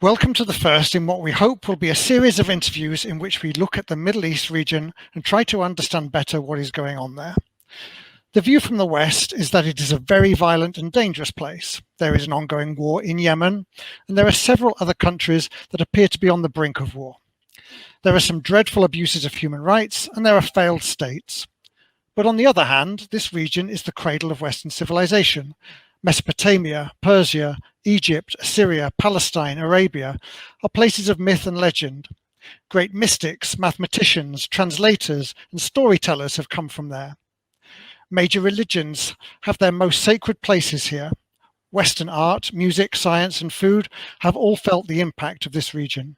Welcome to the first in what we hope will be a series of interviews in which we look at the Middle East region and try to understand better what is going on there. The view from the West is that it is a very violent and dangerous place. There is an ongoing war in Yemen, and there are several other countries that appear to be on the brink of war. There are some dreadful abuses of human rights, and there are failed states. But on the other hand, this region is the cradle of Western civilization. Mesopotamia, Persia, Egypt, Assyria, Palestine, Arabia are places of myth and legend. Great mystics, mathematicians, translators, and storytellers have come from there. Major religions have their most sacred places here. Western art, music, science, and food have all felt the impact of this region.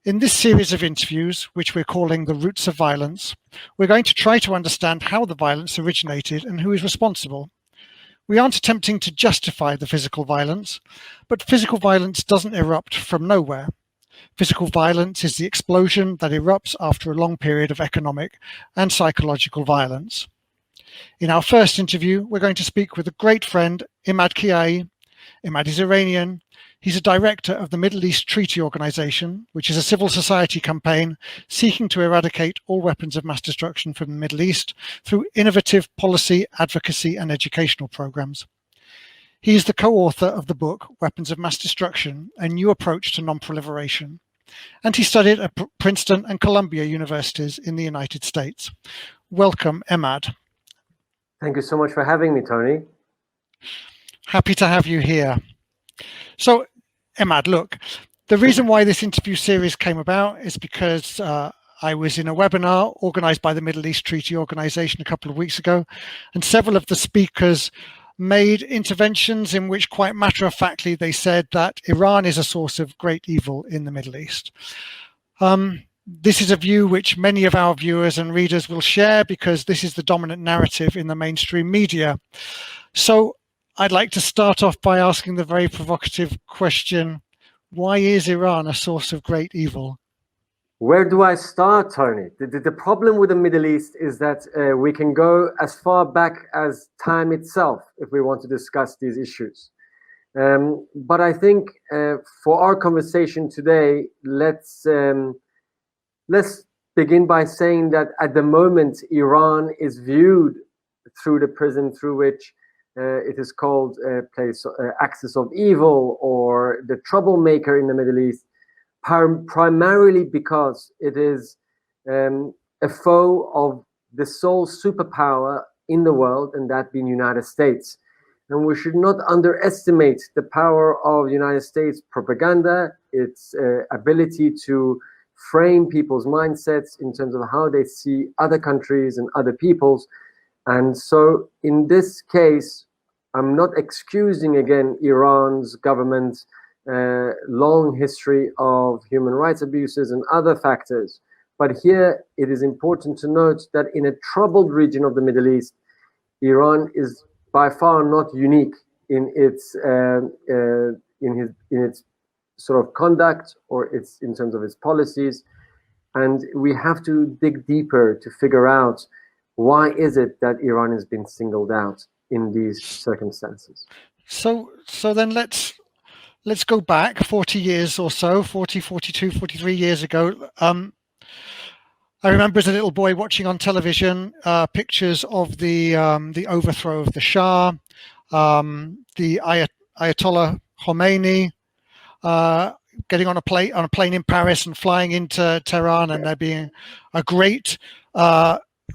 In this series of interviews, which we're calling The Roots of Violence, we're going to try to understand how the violence originated and who is responsible. We aren't attempting to justify the physical violence, but physical violence doesn't erupt from nowhere. Physical violence is the explosion that erupts after a long period of economic and psychological violence. In our first interview, we're going to speak with a great friend, Emad Kiyaei. Emad is Iranian. He's a director of the Middle East Treaty Organization, which is a civil society campaign seeking to eradicate all weapons of mass destruction from the Middle East through innovative policy, advocacy, and educational programs. He is the co-author of the book, Weapons of Mass Destruction, A New Approach to Non-proliferation. And he studied at Princeton and Columbia universities in the United States. Welcome, Emad. Thank you so much for having me, Tony. Happy to have you here. So, Emad, look, the reason why this interview series came about is because I was in a webinar organized by the Middle East Treaty Organization a couple of weeks ago, and several of the speakers made interventions in which quite matter-of-factly they said that Iran is a source of great evil in the Middle East. This is a view which many of our viewers and readers will share because this is the dominant narrative in the mainstream media. So I'd like to start off by asking the very provocative question, why is Iran a source of great evil? Where do I start, Tony? The problem with the Middle East is that we can go as far back as time itself if we want to discuss these issues. But I think for our conversation today, let's begin by saying that at the moment, Iran is viewed through the prism through which it is called axis of evil or the troublemaker in the Middle East, primarily because it is a foe of the sole superpower in the world, and that being United States. And we should not underestimate the power of United States propaganda, its ability to frame people's mindsets in terms of how they see other countries and other peoples. And so in this case, I'm not excusing again Iran's government's long history of human rights abuses and other factors. But here it is important to note that in a troubled region of the Middle East, Iran is by far not unique in its sort of conduct or in terms of its policies. And we have to dig deeper to figure out why is it that Iran has been singled out in these circumstances. So then let's go back 40 years or so, 40, 42, 43 years ago. I remember as a little boy watching on television pictures of the overthrow of the Shah, the Ayatollah Khomeini getting on a plane in Paris and flying into Tehran, and there being a great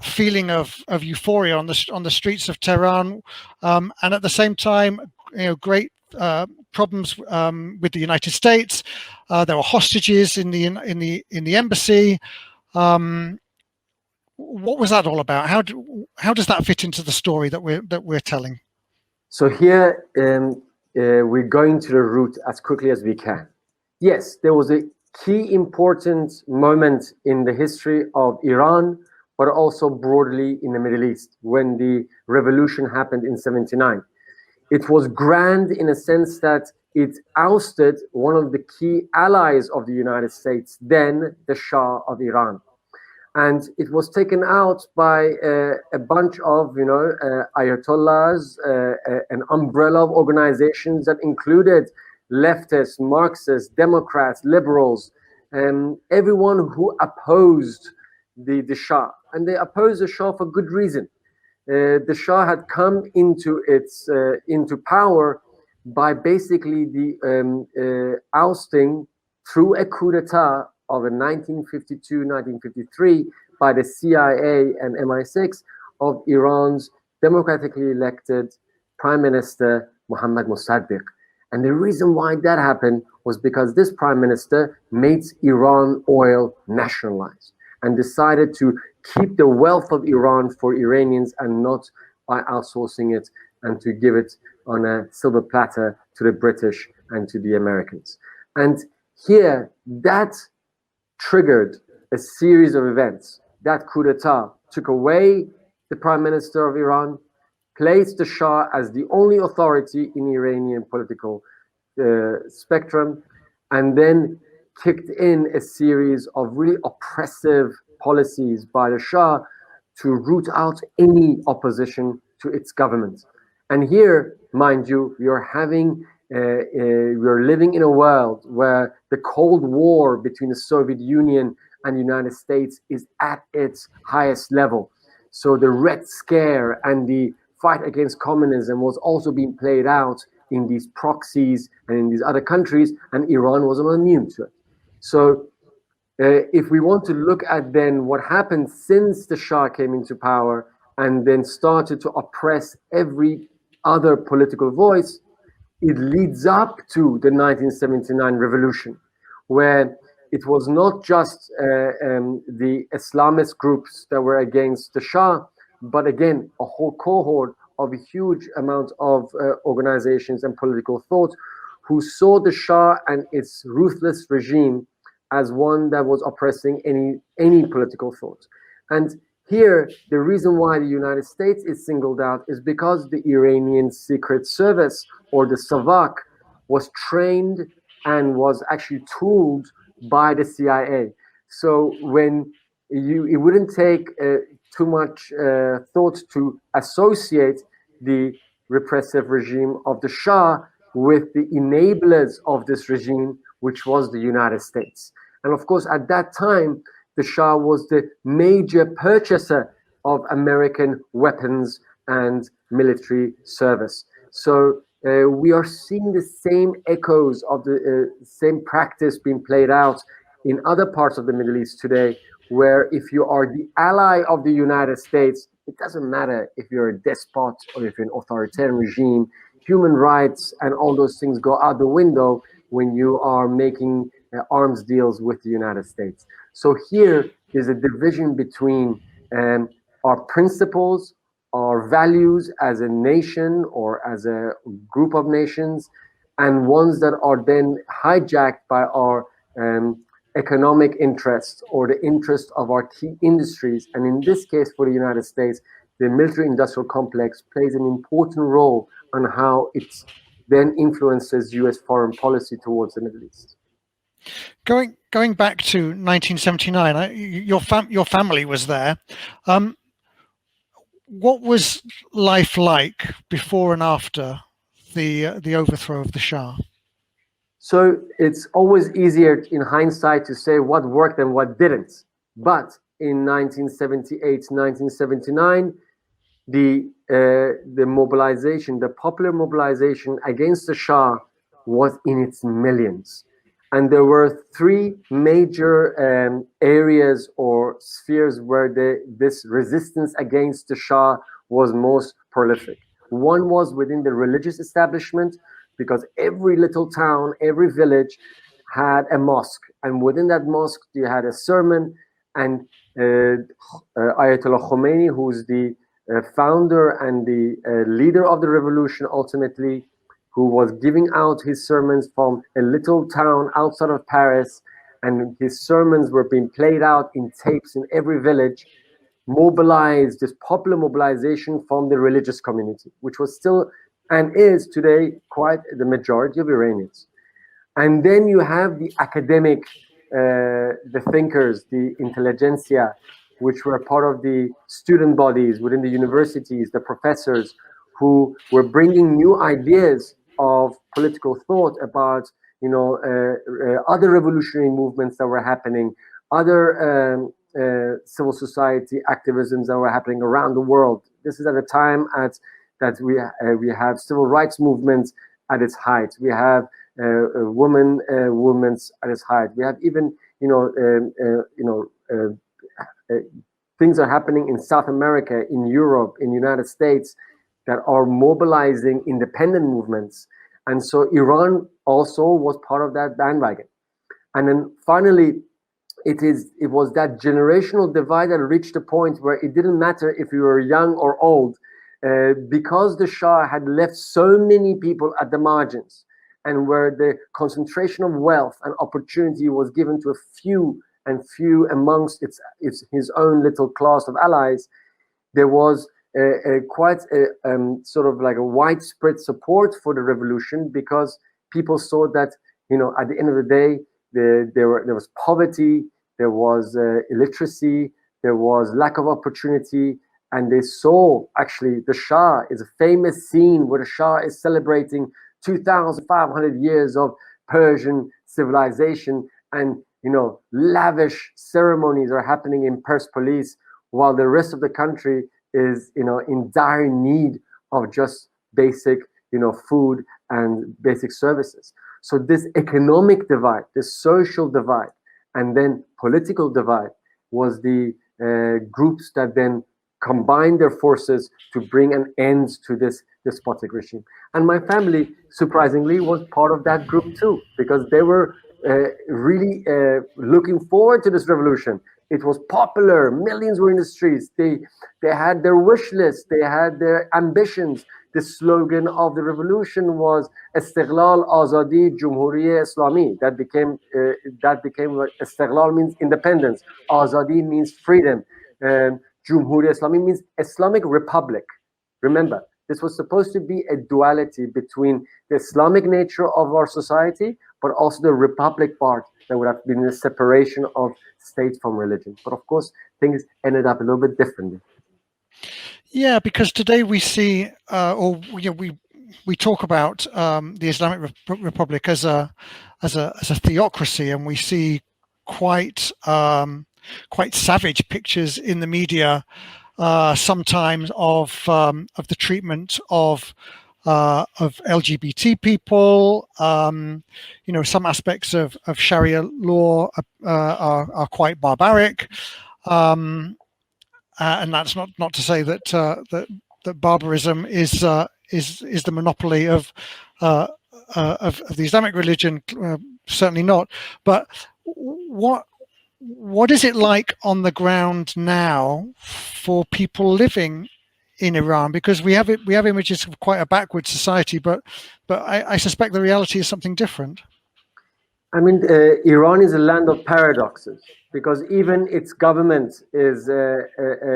feeling of euphoria on the streets of Tehran, and at the same time, great problems with the United States. There were hostages in the embassy. What was that all about? How does that fit into the story that we're telling? So here we're going to the root as quickly as we can. Yes, there was a key important moment in the history of Iran, but also broadly in the Middle East when the revolution happened in '79. It was grand in a sense that it ousted one of the key allies of the United States, then the Shah of Iran. And it was taken out by a bunch of, ayatollahs, an umbrella of organizations that included leftists, Marxists, Democrats, liberals, everyone who opposed the Shah. And they opposed the Shah for good reason. The Shah had come into power by basically the ousting through a coup d'etat of 1952-1953 by the CIA and MI6 of Iran's democratically elected Prime Minister Mohammad Mossadegh. And the reason why that happened was because this Prime Minister made Iran oil nationalized and decided to keep the wealth of Iran for Iranians and not by outsourcing it and to give it on a silver platter to the British and to the Americans. And here, that triggered a series of events. That coup d'etat took away the Prime Minister of Iran, placed the Shah as the only authority in Iranian political spectrum, and then kicked in a series of really oppressive policies by the Shah to root out any opposition to its government. And here, mind you, we're living in a world where the Cold War between the Soviet Union and the United States is at its highest level. So the Red Scare and the fight against communism was also being played out in these proxies and in these other countries, and Iran wasn't immune to it. So if we want to look at then what happened since the Shah came into power and then started to oppress every other political voice, it leads up to the 1979 revolution, where it was not just the Islamist groups that were against the Shah, but again, a whole cohort of a huge amount of organizations and political thought who saw the Shah and its ruthless regime as one that was oppressing any political thought. And here, the reason why the United States is singled out is because the Iranian Secret Service, or the Savak, was trained and was actually tooled by the CIA. So when it wouldn't take too much thought to associate the repressive regime of the Shah with the enablers of this regime, which was the United States. And of course, at that time, the Shah was the major purchaser of American weapons and military service. So we are seeing the same echoes of the same practice being played out in other parts of the Middle East today, where if you are the ally of the United States, it doesn't matter if you're a despot or if you're an authoritarian regime, human rights and all those things go out the window when you are making arms deals with the United States. So here is a division between our principles, our values as a nation or as a group of nations, and ones that are then hijacked by our economic interests or the interest of our key industries. And in this case, for the United States, the military-industrial complex plays an important role on how it then influences U.S. foreign policy towards the Middle East. Going back to 1979, your family was there. What was life like before and after the overthrow of the Shah? So it's always easier in hindsight to say what worked and what didn't. But in 1978, 1979, the mobilization, the popular mobilization against the Shah was in its millions. And there were three major areas or spheres where this resistance against the Shah was most prolific. One was within the religious establishment, because every little town, every village had a mosque. And within that mosque, you had a sermon, and Ayatollah Khomeini, who's the founder and the leader of the revolution ultimately, who was giving out his sermons from a little town outside of Paris, and his sermons were being played out in tapes in every village, mobilized this popular mobilization from the religious community, which was still and is today quite the majority of Iranians. And then you have the academic, the thinkers, the intelligentsia, which were part of the student bodies within the universities, the professors who were bringing new ideas of political thought about, other revolutionary movements that were happening, other civil society activisms that were happening around the world. This is at a time that we have civil rights movements at its height. We have movements at its height. We have even things are happening in South America, in Europe, in the United States that are mobilizing independent movements. And so Iran also was part of that bandwagon. And then finally, it was that generational divide that reached a point where it didn't matter if you were young or old, because the Shah had left so many people at the margins, and where the concentration of wealth and opportunity was given to a few amongst his own little class of allies, there was quite sort of like a widespread support for the revolution, because people saw that, at the end of the day, there was poverty, there was illiteracy, there was lack of opportunity, and they saw, actually, the Shah is a famous scene where the Shah is celebrating 2,500 years of Persian civilization, and lavish ceremonies are happening in Persepolis, while the rest of the country is in dire need of just basic food and basic services. So this economic divide, this social divide, and then political divide was the groups that then combined their forces to bring an end to this despotic regime. And my family, surprisingly, was part of that group too, because they were really looking forward to this revolution. It was popular. Millions were in the streets. They had their wish list. They had their ambitions. The slogan of the revolution was "Istiqlal, Azadi, Jumhuriye Islami." That became Istiqlal means independence. Azadi means freedom. Jumhuriye Islami means Islamic Republic. Remember, this was supposed to be a duality between the Islamic nature of our society, but also the Republic part that would have been the separation of state from religion. But of course, things ended up a little bit differently. Yeah, because today we see, we talk about the Islamic Republic as a theocracy, and we see quite savage pictures in the media sometimes of the treatment of LGBT people. Some aspects of Sharia law are quite barbaric, and that's not to say that barbarism is the monopoly of the Islamic religion. Certainly not. But what is it like on the ground now for people living in Iran? Because we have images of quite a backward society, but I suspect the reality is something different. I mean, Iran is a land of paradoxes, because even its government is a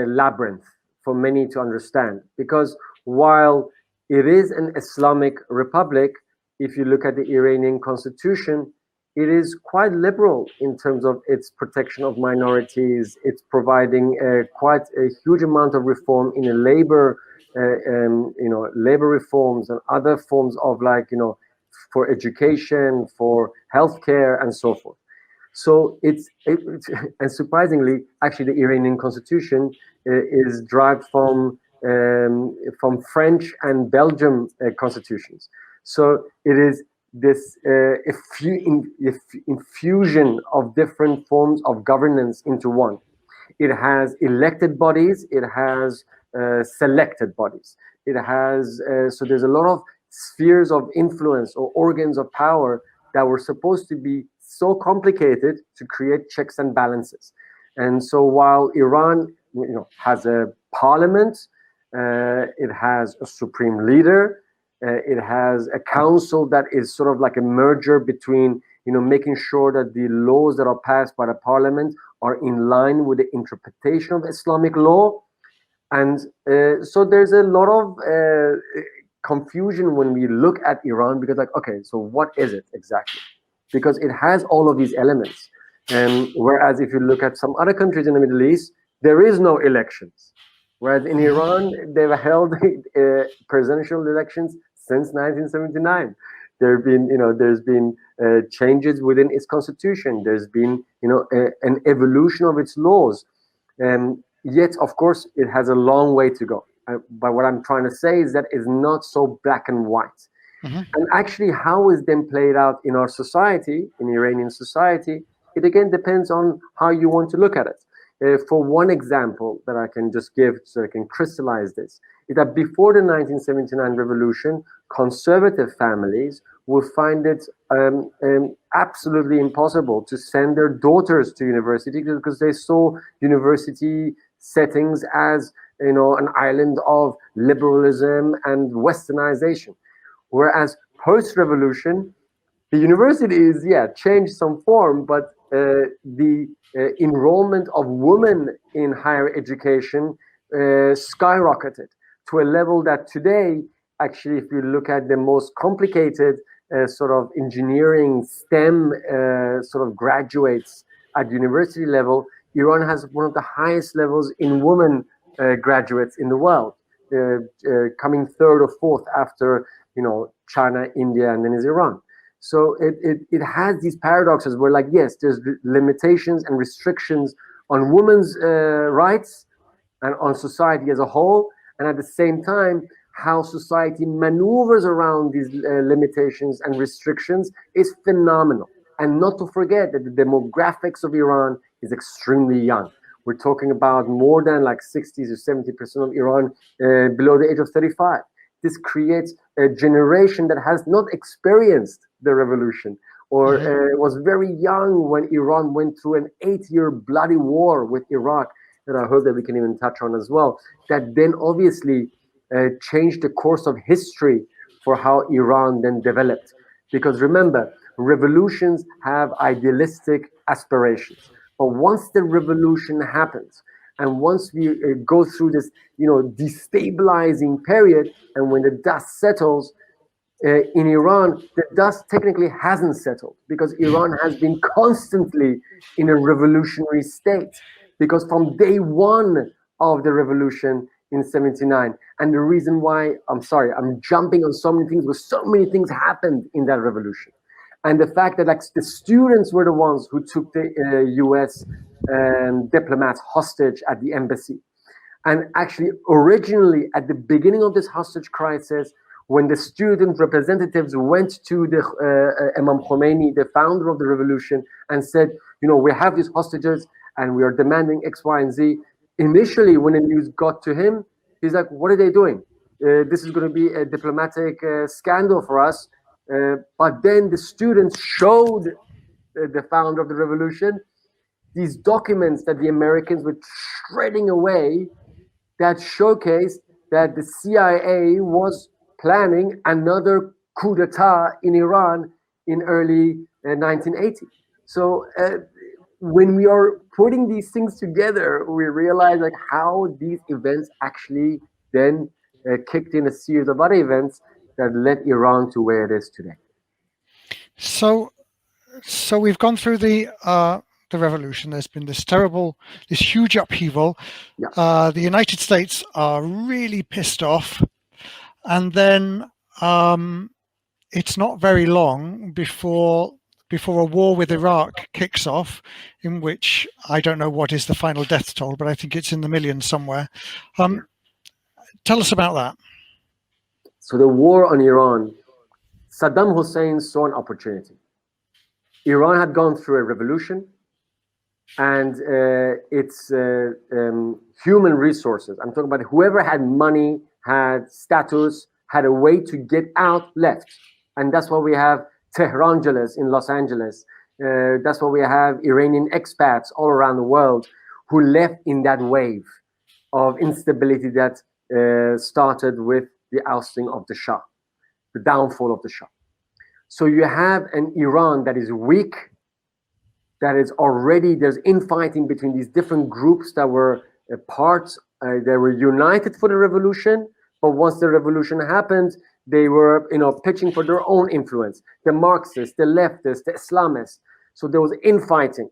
labyrinth for many to understand. Because while it is an Islamic republic, if you look at the Iranian constitution, it is quite liberal in terms of its protection of minorities. It's providing quite a huge amount of reform in a labor reforms and other forms of for education, for healthcare, and so forth. So and surprisingly, actually, the Iranian constitution is derived from French and Belgian constitutions. So it is this infusion of different forms of governance into one. It has elected bodies. It has selected bodies. It has so there's a lot of spheres of influence or organs of power that were supposed to be so complicated to create checks and balances. And so while Iran has a parliament, it has a supreme leader, it has a council that is sort of like a merger between making sure that the laws that are passed by the parliament are in line with the interpretation of Islamic law. And so there's a lot of confusion when we look at Iran, because okay, so what is it exactly? Because it has all of these elements. Whereas if you look at some other countries in the Middle East, there is no elections. Whereas in Iran, they've held presidential elections since 1979. There's been changes within its constitution. There's been, an evolution of its laws. Yet, of course, it has a long way to go. But what I'm trying to say is that it's not so black and white. Mm-hmm. And actually, how is then played out in our society, in Iranian society, it again depends on how you want to look at it. For one example that I can just give so I can crystallize this, is that before the 1979 revolution, conservative families would find it absolutely impossible to send their daughters to university because they saw university settings as, an island of liberalism and westernization. Whereas post-revolution, the universities, changed some form, but the enrollment of women in higher education skyrocketed to a level that today, actually, if you look at the most complicated sort of engineering, STEM sort of graduates at university level, Iran has one of the highest levels in women graduates in the world, coming third or fourth after, China, India, and then is Iran. So it has these paradoxes where, like, yes, there's limitations and restrictions on women's rights and on society as a whole, and at the same time, how society maneuvers around these limitations and restrictions is phenomenal. And not to forget that the demographics of Iran is extremely young. We're talking about more than like 60 to 70% of Iran below the age of 35. This creates a generation that has not experienced the revolution or was very young when Iran went through an 8-year bloody war with Iraq that I hope that we can even touch on as well, that then obviously changed the course of history for how Iran then developed. Because remember, revolutions have idealistic aspirations. But once the revolution happens, and once we go through this, destabilizing period, and when the dust settles, in Iran, the dust technically hasn't settled because Iran has been constantly in a revolutionary state. Because from day one of the revolution in 79, and the reason why, I'm jumping on so many things, because so many things happened in that revolution. And the fact that like the students were the ones who took the US diplomats hostage at the embassy. And actually, originally, at the beginning of this hostage crisis, when the student representatives went to the Imam Khomeini, the founder of the revolution, and said, we have these hostages and we are demanding X, Y, and Z. Initially, when the news got to him, he's like, what are they doing? This is going to be a diplomatic scandal for us. But then the students showed the founder of the revolution these documents that the Americans were shredding away that showcased that the CIA was planning another coup d'etat in Iran in early 1980. So when we are putting these things together, we realize like how these events actually then kicked in a series of other events that led Iran to where it is today. So we've gone through the revolution. There's been this huge upheaval. Yeah. The United States are really pissed off, and then it's not very long before a war with Iraq kicks off, in which I don't know what is the final death toll, but I think it's in the millions somewhere. Tell us about that. So the war on Iran, Saddam Hussein saw an opportunity. Iran had gone through a revolution, and its human resources, I'm talking about whoever had money, had status, had a way to get out, left. And that's why we have Tehrangeles in Los Angeles. That's why we have Iranian expats all around the world who left in that wave of instability that started with the ousting of the Shah, the downfall of the Shah. So you have an Iran that is weak, that is already, there's infighting between these different groups that were they were united for the revolution, but once the revolution happened, they were, pitching for their own influence. The Marxists, the leftists, the Islamists. So there was infighting.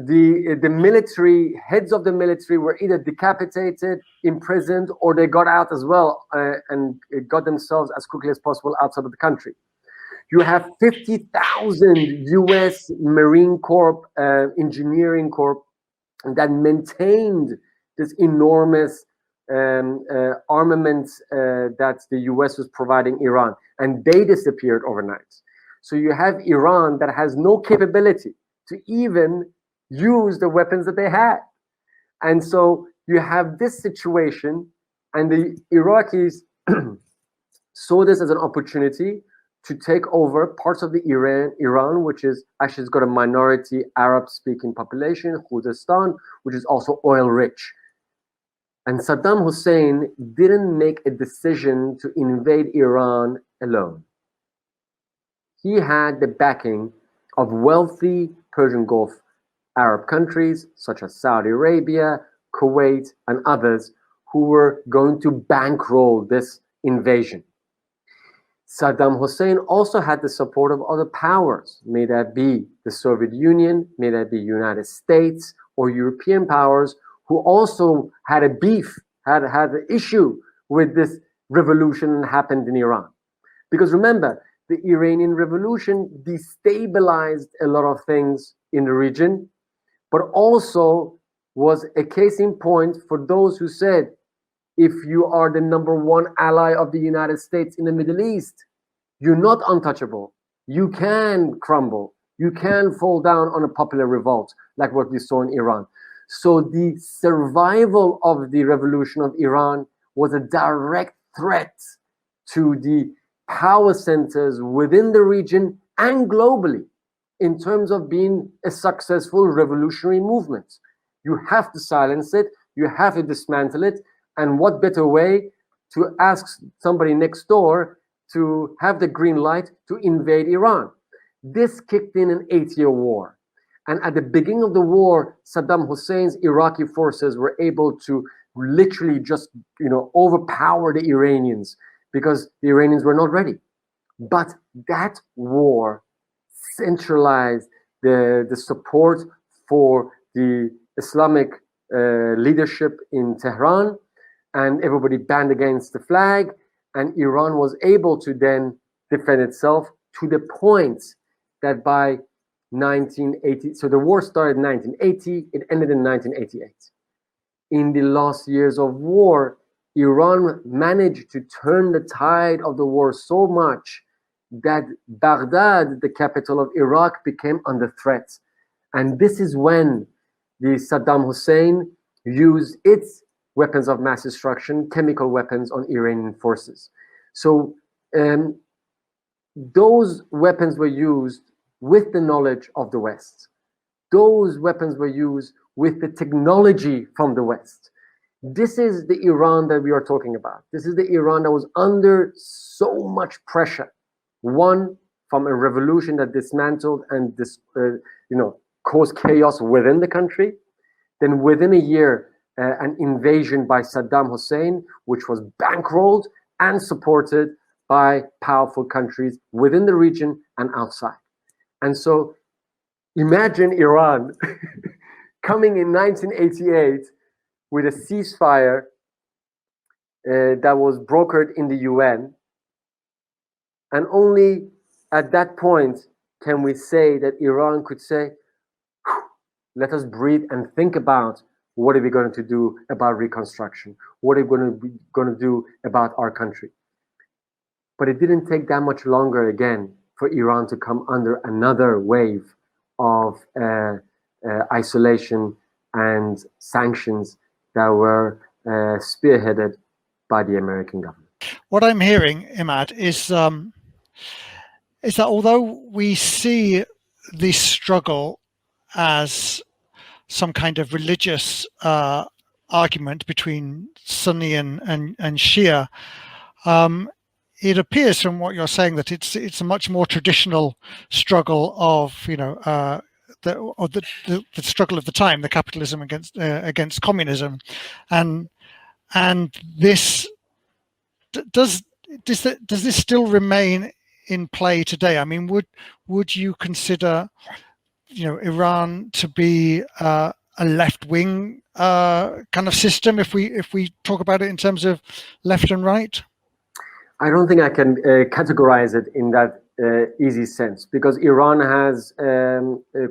the military, heads of the military were either decapitated, imprisoned, or they got out as well and got themselves as quickly as possible outside of the country. You have 50,000 US Marine Corps, engineering corps that maintained this enormous armament that the US was providing Iran, and they disappeared overnight. So you have Iran that has no capability to even use the weapons that they had. And so you have this situation, and the Iraqis saw this as an opportunity to take over parts of the Iran, which is actually has got a minority Arab-speaking population, Khuzestan, which is also oil-rich. And Saddam Hussein didn't make a decision to invade Iran alone. He had the backing of wealthy Persian Gulf Arab countries such as Saudi Arabia, Kuwait, and others who were going to bankroll this invasion. Saddam Hussein also had the support of other powers, may that be the Soviet Union, may that be United States or European powers, who also had a beef, had an issue with this revolution that happened in Iran. Because remember, the Iranian Revolution destabilized a lot of things in the region, but also was a case in point for those who said, if you are the #1 ally of the United States in the Middle East, you're not untouchable. You can crumble. You can fall down on a popular revolt, like what we saw in Iran. So the survival of the revolution of Iran was a direct threat to the power centers within the region and globally in terms of being a successful revolutionary movement. You have to silence it. You have to dismantle it. And what better way to ask somebody next door to have the green light to invade Iran? This kicked in an 8-year war. And at the beginning of the war, Saddam Hussein's Iraqi forces were able to literally just, overpower the Iranians because the Iranians were not ready. But that war centralized the support for the Islamic leadership in Tehran, and everybody banned against the flag, and Iran was able to then defend itself to the point that by 1980, so the war started in 1980, it ended in 1988. In the last years of war, Iran managed to turn the tide of the war so much that Baghdad, the capital of Iraq, became under threat. And this is when the Saddam Hussein used its weapons of mass destruction, chemical weapons on Iranian forces. So those weapons were used with the knowledge of the West. Those weapons were used with the technology from the West. This is the Iran that we are talking about. This is the Iran that was under so much pressure. One, from a revolution that dismantled and caused chaos within the country. Then within a year, an invasion by Saddam Hussein, which was bankrolled and supported by powerful countries within the region and outside. And so imagine Iran coming in 1988 with a ceasefire that was brokered in the UN. And only at that point can we say that Iran could say, let us breathe and think about what are we going to do about reconstruction? What are we going to do about our country? But it didn't take that much longer again for Iran to come under another wave of isolation and sanctions that were spearheaded by the American government. What I'm hearing, Emad, is that although we see this struggle as some kind of religious argument between Sunni and Shia, it appears from what you're saying that it's a much more traditional struggle of the struggle of the time, the capitalism against communism, and this does this still remain in play today? I mean, would you consider Iran to be a left-wing kind of system, if we talk about it in terms of left and right? I don't think I can categorize it in that easy sense, because Iran has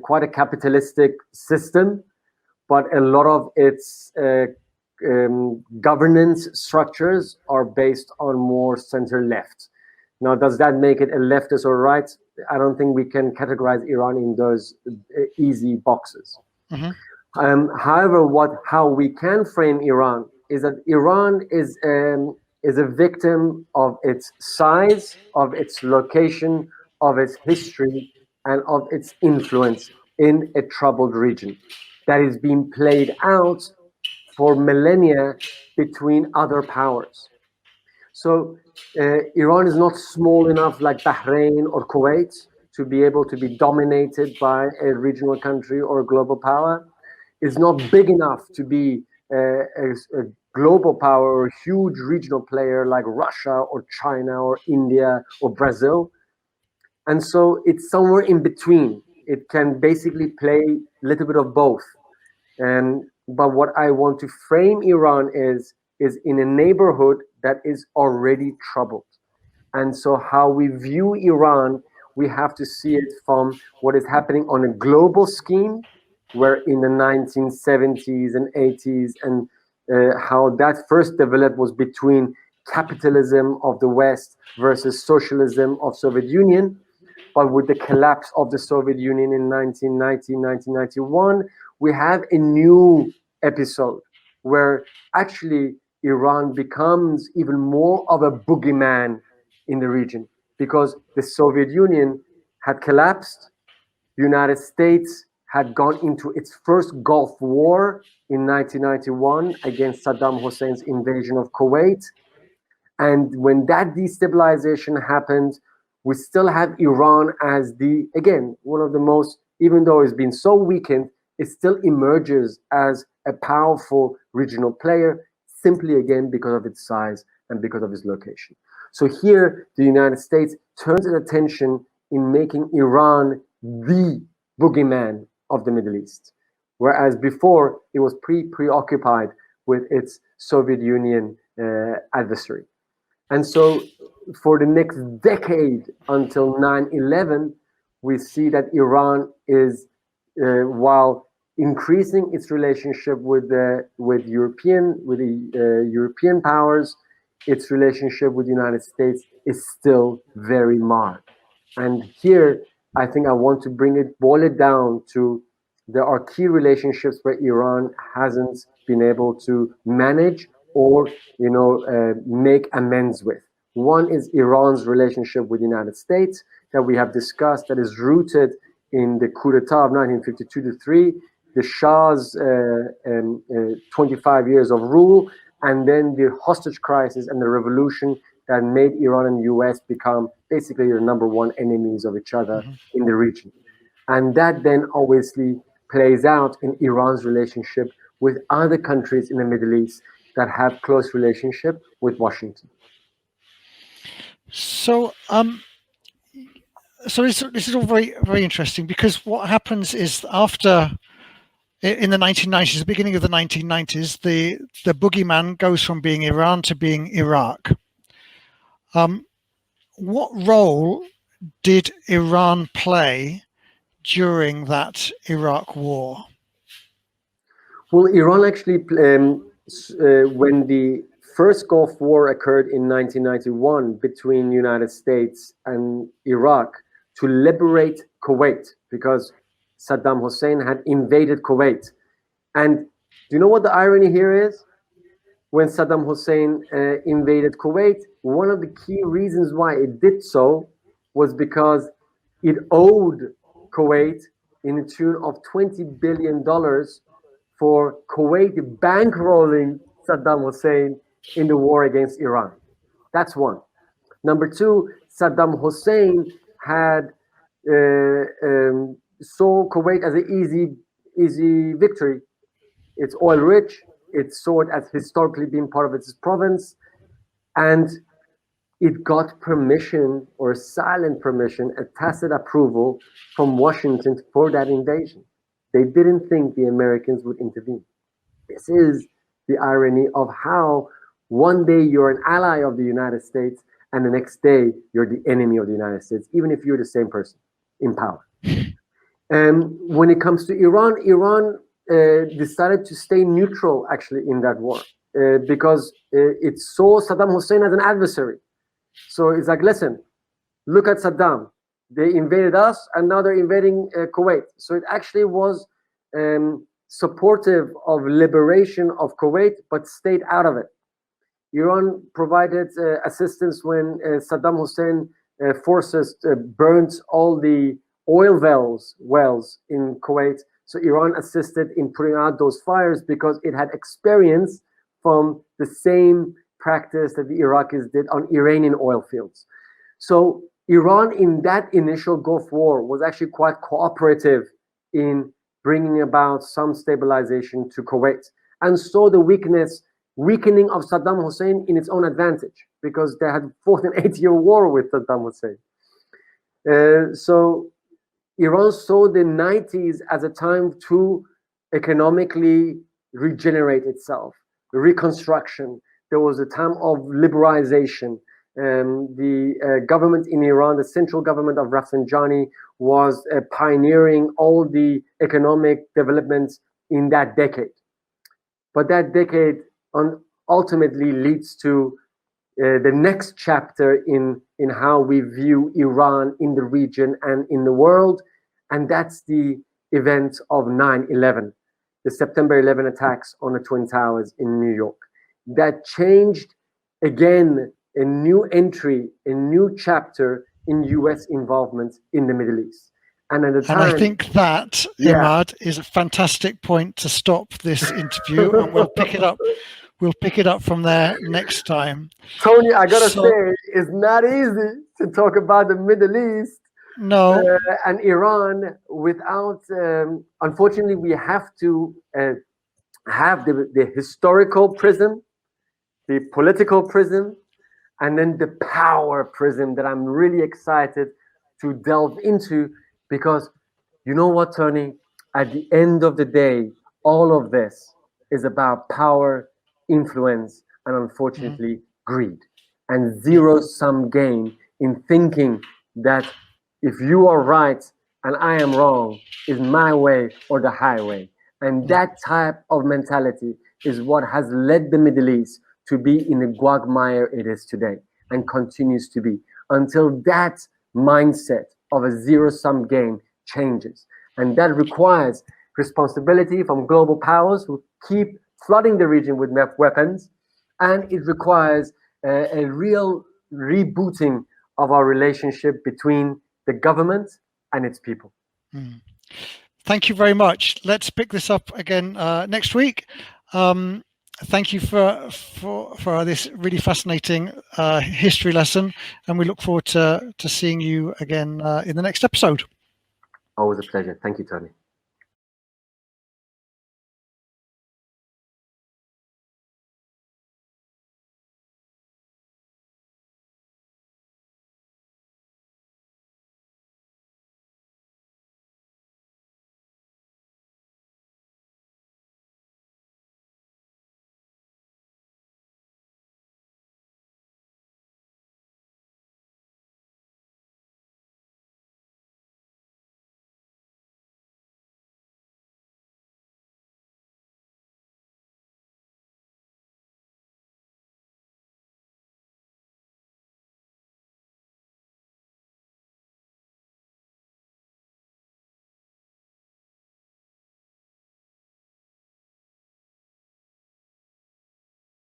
quite a capitalistic system, but a lot of its governance structures are based on more center-left. Now, does that make it a leftist or right? I don't think we can categorize Iran in those easy boxes. Mm-hmm. However, how we can frame Iran is that Iran is a victim of its size, of its location, of its history, and of its influence in a troubled region that is being played out for millennia between other powers. So Iran is not small enough like Bahrain or Kuwait to be able to be dominated by a regional country or a global power. It's not big enough to be a global power or a huge regional player like Russia or China or India or Brazil. And so it's somewhere in between. It can basically play a little bit of both. But what I want to frame Iran is in a neighborhood that is already troubled. And so how we view Iran, we have to see it from what is happening on a global scheme, where in the 1970s and 80s, and how that first developed was between capitalism of the West versus socialism of Soviet Union. But with the collapse of the Soviet Union in 1990, 1991, we have a new episode where actually Iran becomes even more of a boogeyman in the region, because the Soviet Union had collapsed. The United States had gone into its first Gulf War in 1991 against Saddam Hussein's invasion of Kuwait. And when that destabilization happened, we still have Iran as one of the most, even though it's been so weakened, it still emerges as a powerful regional player, simply again because of its size and because of its location. So here, the United States turns its attention in making Iran the boogeyman of the Middle East, whereas before it was preoccupied with its Soviet Union adversary. And so for the next decade until 9/11, we see that Iran is, while increasing its relationship with the European powers, its relationship with the United States is still very marred. And here, I think I want to boil it down to, there are key relationships where Iran hasn't been able to manage or make amends with. One is Iran's relationship with the United States that we have discussed, that is rooted in the coup d'etat of 1952-3, the Shah's 25 years of rule, and then the hostage crisis and the revolution that made Iran and US become basically the number one enemies of each other in the region. And that then obviously plays out in Iran's relationship with other countries in the Middle East that have close relationship with Washington. So, this is all very, very interesting, because what happens is in the 1990s, the beginning of the 1990s, the boogeyman goes from being Iran to being Iraq. What role did Iran play during that Iraq war? Well, Iran actually, when the first Gulf War occurred in 1991 between United States and Iraq to liberate Kuwait, because Saddam Hussein had invaded Kuwait. And do you know what the irony here is? When Saddam Hussein invaded Kuwait, one of the key reasons why it did so was because it owed Kuwait in the tune of $20 billion for Kuwait bankrolling Saddam Hussein in the war against Iran. That's one. Number two, Saddam Hussein had saw Kuwait as an easy victory. It's oil rich. It saw it as historically being part of its province. And it got permission, or silent permission, a tacit approval from Washington for that invasion. They didn't think the Americans would intervene. This is the irony of how one day you're an ally of the United States and the next day you're the enemy of the United States, even if you're the same person in power. When it comes to Iran, Iran decided to stay neutral actually in that war because it saw Saddam Hussein as an adversary. So it's like, listen, look at Saddam. They invaded us and now they're invading Kuwait. So it actually was supportive of liberation of Kuwait, but stayed out of it. Iran provided assistance when Saddam Hussein forces burnt all the oil wells in Kuwait. So Iran assisted in putting out those fires because it had experience from the same practice that the Iraqis did on Iranian oil fields. So Iran in that initial Gulf War was actually quite cooperative in bringing about some stabilization to Kuwait, and saw the weakening of Saddam Hussein in its own advantage because they had fought an 8-year war with Saddam Hussein. So Iran saw the 90s as a time to economically regenerate itself, reconstruction. There was a time of liberalization. The government in Iran, the central government of Rafsanjani, was pioneering all the economic developments in that decade. But that decade ultimately leads to the next chapter in how we view Iran in the region and in the world, and that's the event of 9/11, the September 11 attacks on the Twin Towers in New York. That changed, again, a new entry, a new chapter in US involvement in the Middle East. And at the time, I think that, Emad, is a fantastic point to stop this interview, and we'll pick it up. We'll pick it up from there next time. Tony, I gotta say, it's not easy to talk about the Middle East and Iran without, unfortunately, we have to have the historical prism, the political prism, and then the power prism that I'm really excited to delve into, because you know what, Tony? At the end of the day, all of this is about power, influence, and unfortunately, greed, and zero-sum game in thinking that if you are right and I am wrong, is my way or the highway. And that type of mentality is what has led the Middle East to be in the quagmire it is today, and continues to be, until that mindset of a zero-sum game changes. And that requires responsibility from global powers who keep flooding the region with weapons, and it requires a real rebooting of our relationship between the government and its people. Thank you very much. Let's pick this up again next week. Thank you for this really fascinating history lesson, and we look forward to seeing you again in the next episode. Always a pleasure. Thank you, Tony.